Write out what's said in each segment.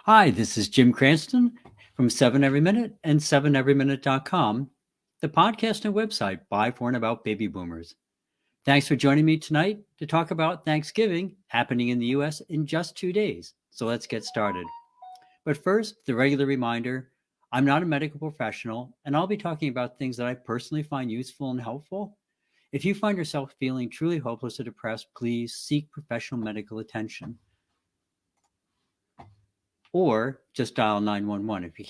Hi, this is Jim Cranston from 7 Every Minute and 7everyminute.com, the podcast and website by, for, and about baby boomers. Thanks for joining me tonight to talk about Thanksgiving happening in the U.S. in just 2 days. So let's get started. But first, the regular reminder, I'm not a medical professional, and I'll be talking about things that I personally find useful and helpful. If you find yourself feeling truly hopeless or depressed, please seek professional medical attention. Or just dial 911 if you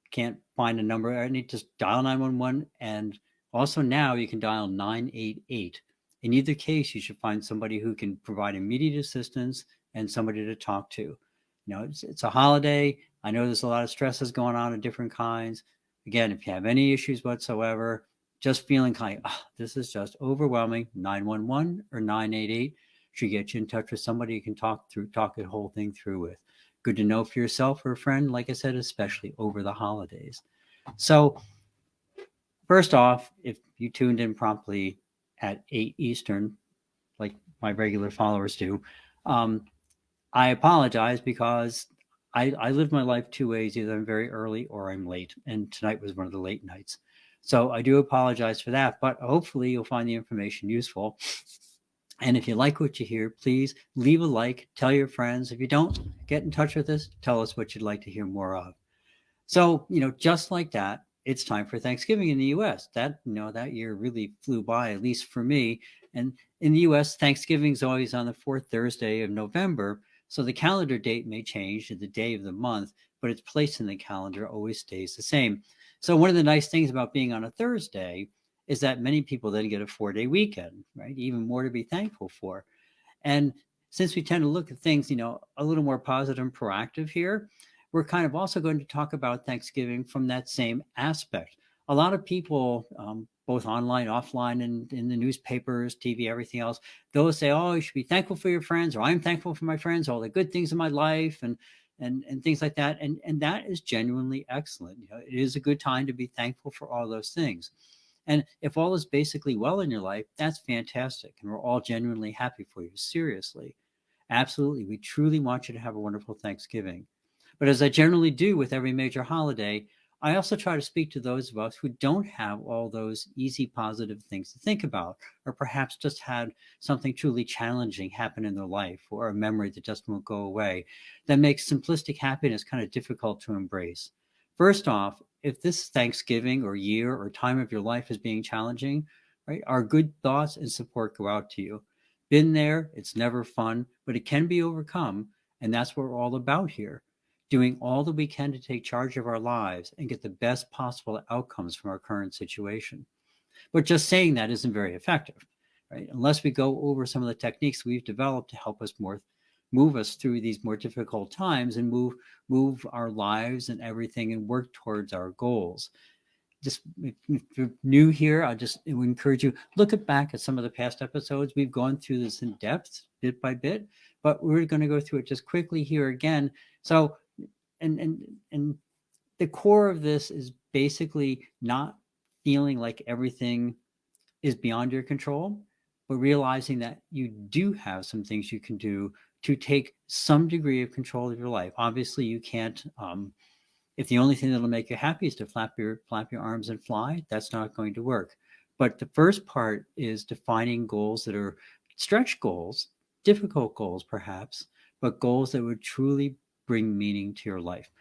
can't find a number. I need to dial 911, and also now you can dial 988. In either case, you should find somebody who can provide immediate assistance and somebody to talk to. It's a holiday. I know there's a lot of stresses going on of different kinds. Again, if you have any issues whatsoever, just feeling kind of, this is just overwhelming, 911 or 988 should get you in touch with somebody you can talk the whole thing through with. Good to know for yourself or a friend, like I said, especially over the holidays. So, first off, if you tuned in promptly at 8 Eastern, like my regular followers do, I apologize because I live my life two ways. Either I'm very early or I'm late. And tonight was one of the late nights. So I do apologize for that, but hopefully you'll find the information useful. And if you like what you hear, please leave a like, tell your friends. If you don't, get in touch with us, tell us what you'd like to hear more of. So, just like that, it's time for Thanksgiving in the US. That year really flew by, at least for me. And in the US, Thanksgiving is always on the fourth Thursday of November. So the calendar date may change to the day of the month, but its place in the calendar always stays the same. So one of the nice things about being on a Thursday is that many people then get a 4-day weekend, right? Even more to be thankful for. And since we tend to look at things, a little more positive and proactive here, we're kind of also going to talk about Thanksgiving from that same aspect. A lot of people, both online, offline, and in the newspapers, TV, everything else, they'll say, "Oh, you should be thankful for your friends," or "I'm thankful for my friends, all the good things in my life," and things like that. And that is genuinely excellent. It is a good time to be thankful for all those things. And if all is basically well in your life, that's fantastic. And we're all genuinely happy for you. Seriously. Absolutely. We truly want you to have a wonderful Thanksgiving. But as I generally do with every major holiday, I also try to speak to those of us who don't have all those easy, positive things to think about, or perhaps just had something truly challenging happen in their life, or a memory that just won't go away, that makes simplistic happiness kind of difficult to embrace. First off, if this Thanksgiving or year or time of your life is being challenging, right, our good thoughts and support go out to you. Been there, it's never fun, but it can be overcome, and that's what we're all about here. Doing all that we can to take charge of our lives and get the best possible outcomes from our current situation. But just saying that isn't very effective, right? Unless we go over some of the techniques we've developed to help us move us through these more difficult times and move our lives and everything and work towards our goals. Just if you're new here, I just would encourage you look back at some of the past episodes. We've gone through this in depth, bit by bit, but we're going to go through it just quickly here again. So, and the core of this is basically not feeling like everything is beyond your control, but realizing that you do have some things you can do to take some degree of control of your life. Obviously, you can't. If the only thing that'll make you happy is to flap your arms and fly, that's not going to work. But the first part is defining goals that are stretch goals, difficult goals perhaps, but goals that would truly bring meaning to your life.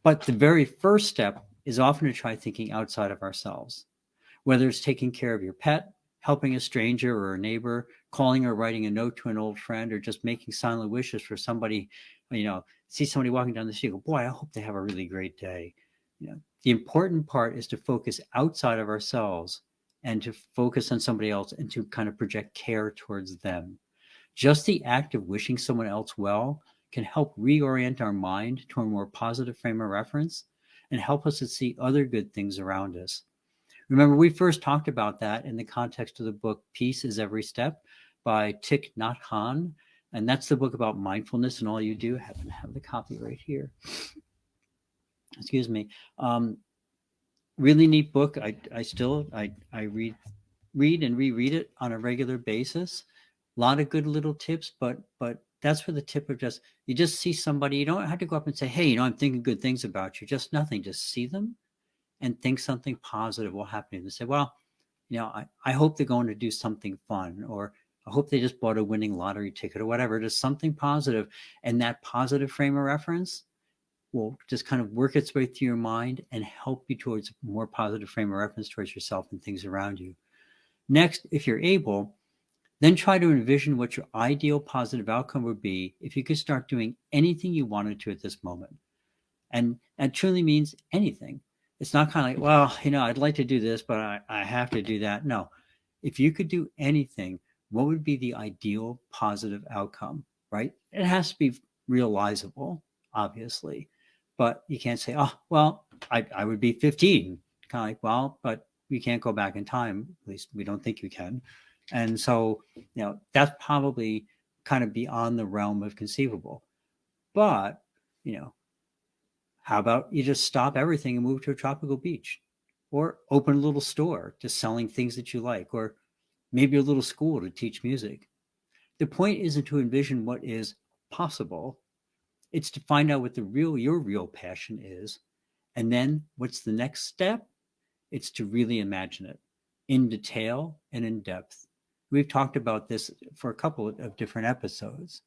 But the very first step is often to try thinking outside of ourselves, whether it's taking care of your pet, helping a stranger or a neighbor, calling or writing a note to an old friend, or just making silent wishes for somebody, see somebody walking down the street, go, boy, I hope they have a really great day. The important part is to focus outside of ourselves and to focus on somebody else and to kind of project care towards them. Just the act of wishing someone else well can help reorient our mind to a more positive frame of reference and help us to see other good things around us. Remember, we first talked about that in the context of the book Peace is Every Step by Thich Nhat Hanh. And that's the book about mindfulness and all you do. I happen to have the copy right here. Excuse me. Really neat book. I still read and reread it on a regular basis. A lot of good little tips, but that's where the tip of just, you just see somebody, you don't have to go up and say, hey, I'm thinking good things about you. Just nothing. Just see them and think something positive will happen. And say, well, I hope they're going to do something fun, or I hope they just bought a winning lottery ticket or whatever. Just something positive. And that positive frame of reference will just kind of work its way through your mind and help you towards a more positive frame of reference towards yourself and things around you. Next, if you're able, then try to envision what your ideal positive outcome would be if you could start doing anything you wanted to at this moment. And that truly means anything. It's not kind of like, well, I'd like to do this, but I have to do that. No. If you could do anything, what would be the ideal positive outcome, right? It has to be realizable, obviously, but you can't say, oh, well, I would be 15. Kind of like, well, but we can't go back in time. At least we don't think you can. And so, that's probably kind of beyond the realm of conceivable. But, you know, how about you just stop everything and move to a tropical beach, or open a little store just selling things that you like, or maybe a little school to teach music. The point isn't to envision what is possible. It's to find out what your real passion is. And then what's the next step? It's to really imagine it in detail and in depth. We've talked about this for a couple of different episodes.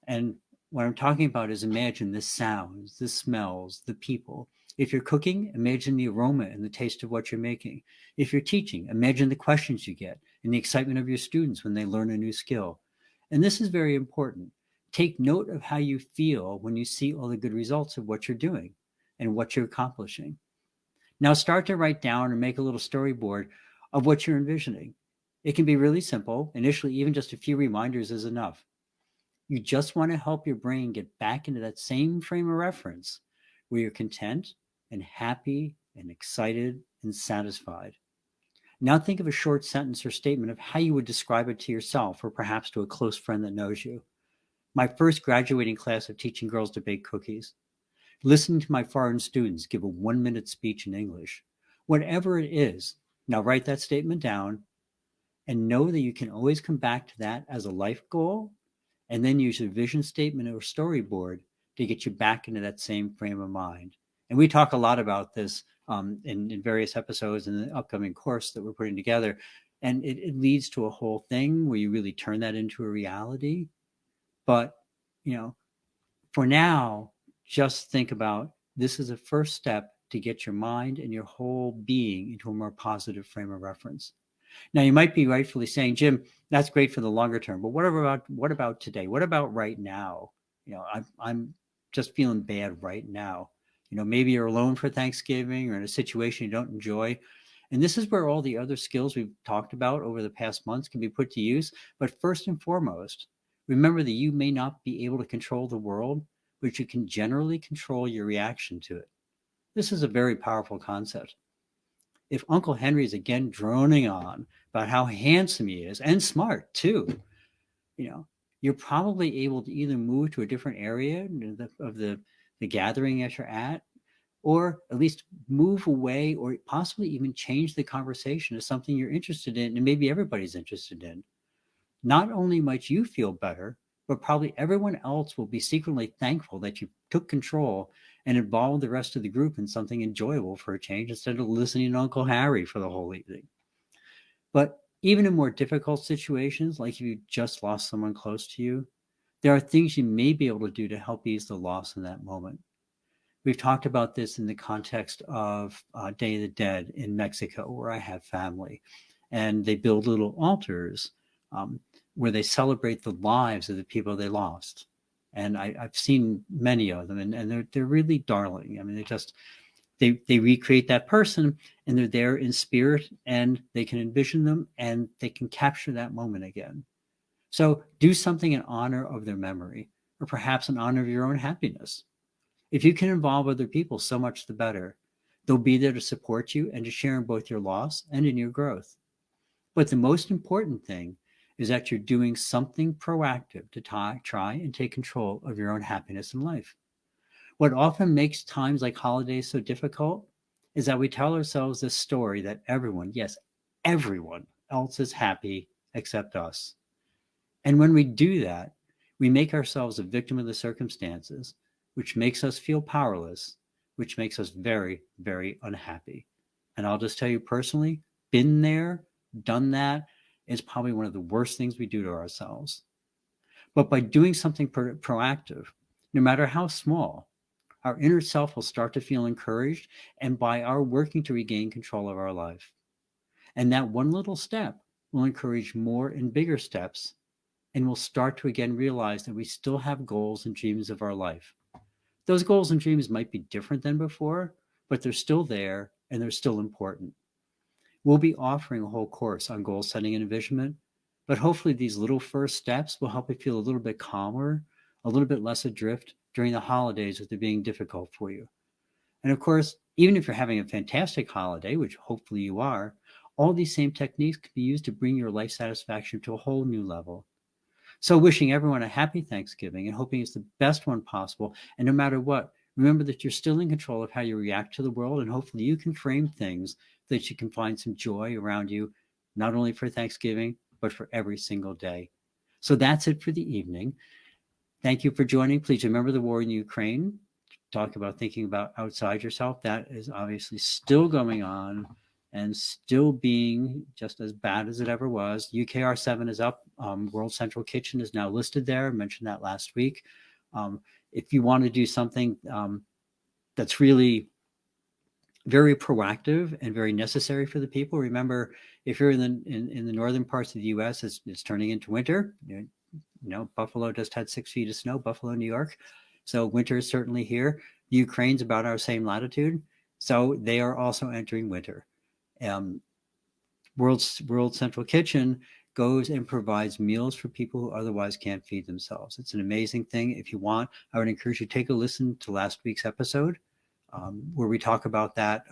And what I'm talking about is imagine the sounds, the smells, the people. If you're cooking, imagine the aroma and the taste of what you're making. If you're teaching, imagine the questions you get and the excitement of your students when they learn a new skill. And this is very important. Take note of how you feel when you see all the good results of what you're doing and what you're accomplishing. Now start to write down or make a little storyboard of what you're envisioning. It can be really simple. Initially, even just a few reminders is enough. You just want to help your brain get back into that same frame of reference where you're content and happy and excited and satisfied. Now think of a short sentence or statement of how you would describe it to yourself, or perhaps to a close friend that knows you. My first graduating class of teaching girls to bake cookies. Listening to my foreign students give a 1-minute speech in English. Whatever it is, now write that statement down and know that you can always come back to that as a life goal, and then use a vision statement or storyboard to get you back into that same frame of mind. And we talk a lot about this in various episodes in the upcoming course that we're putting together. And it leads to a whole thing where you really turn that into a reality. But, for now, just think about this is a first step to get your mind and your whole being into a more positive frame of reference. Now, you might be rightfully saying, Jim, that's great for the longer term, but what about today? What about right now? I'm just feeling bad right now. Maybe you're alone for Thanksgiving or in a situation you don't enjoy. And this is where all the other skills we've talked about over the past months can be put to use. But first and foremost, remember that you may not be able to control the world, but you can generally control your reaction to it. This is a very powerful concept. If Uncle Henry's again droning on about how handsome he is and smart too, you're probably able to either move to a different area of the gathering that you're at, or at least move away, or possibly even change the conversation to something you're interested in and maybe everybody's interested in. Not only might you feel better, but probably everyone else will be secretly thankful that you took control and involved the rest of the group in something enjoyable for a change instead of listening to Uncle Harry for the whole evening. But even in more difficult situations, like if you just lost someone close to you, there are things you may be able to do to help ease the loss in that moment. We've talked about this in the context of Day of the Dead in Mexico, where I have family, and they build little altars where they celebrate the lives of the people they lost. And I've seen many of them, and they're really darling. I mean, they recreate that person, and they're there in spirit, and they can envision them, and they can capture that moment again. So do something in honor of their memory, or perhaps in honor of your own happiness. If you can involve other people, so much the better. They'll be there to support you and to share in both your loss and in your growth. But the most important thing is that you're doing something proactive to try and take control of your own happiness in life. What often makes times like holidays so difficult is that we tell ourselves this story that everyone, yes, everyone else is happy except us. And when we do that, We make ourselves a victim of the circumstances, which makes us feel powerless, which makes us very, very unhappy. And I'll just tell you personally, been there, done that. Is probably one of the worst things we do to ourselves. But by doing something proactive, no matter how small, our inner self will start to feel encouraged, and by our working to regain control of our life. And that one little step will encourage more and bigger steps, and we'll start to again realize that we still have goals and dreams of our life. Those goals and dreams might be different than before, but they're still there and they're still important. We'll be offering a whole course on goal setting and envisionment, but hopefully these little first steps will help you feel a little bit calmer, a little bit less adrift during the holidays with it being difficult for you. And of course, even if you're having a fantastic holiday, which hopefully you are, all these same techniques can be used to bring your life satisfaction to a whole new level. So, wishing everyone a happy Thanksgiving and hoping it's the best one possible. And no matter what, remember that you're still in control of how you react to the world. And hopefully, you can frame things that you can find some joy around you, not only for Thanksgiving, but for every single day. So, that's it for the evening. Thank you for joining. Please remember the war in Ukraine. Talk about thinking about outside yourself. That is obviously still going on and still being just as bad as it ever was. UKR7 is up. World Central Kitchen is now listed there. I mentioned that last week. If you want to do something that's really very proactive and very necessary for the people, remember, if you're in the northern parts of the U.S., it's turning into winter. You know, Buffalo just had 6 feet of snow, Buffalo, New York. So winter is certainly here. Ukraine's about our same latitude. So they are also entering winter. World Central Kitchen goes and provides meals for people who otherwise can't feed themselves. It's an amazing thing. If you want, I would encourage you to take a listen to last week's episode where we talk about that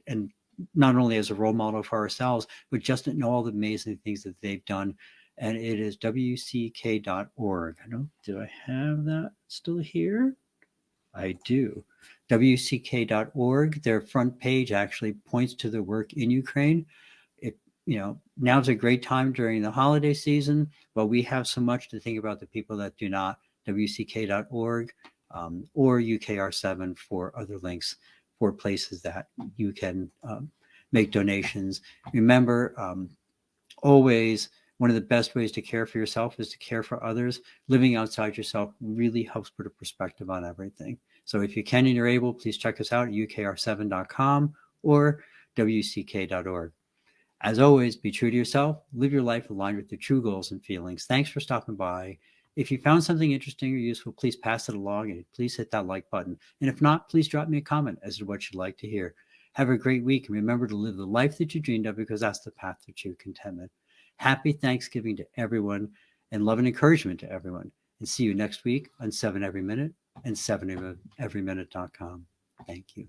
and not only as a role model for ourselves, but just to know all the amazing things that they've done. And it is wck.org. I know, did I have that still here? I do. wck.org. Their front page actually points to the work in Ukraine. Now's a great time during the holiday season, but we have so much to think about the people that do not. wck.org or UKR7 for other links for places that you can make donations. Remember, always one of the best ways to care for yourself is to care for others. Living outside yourself really helps put a perspective on everything. So if you can and you're able, please check us out at ukr7.com or wck.org. As always, be true to yourself, live your life aligned with your true goals and feelings. Thanks for stopping by. If you found something interesting or useful, please pass it along and please hit that like button. And if not, please drop me a comment as to what you'd like to hear. Have a great week and remember to live the life that you dreamed of because that's the path to true contentment. Happy Thanksgiving to everyone and love and encouragement to everyone. And see you next week on 7 Every Minute and 7everyminute.com. Thank you.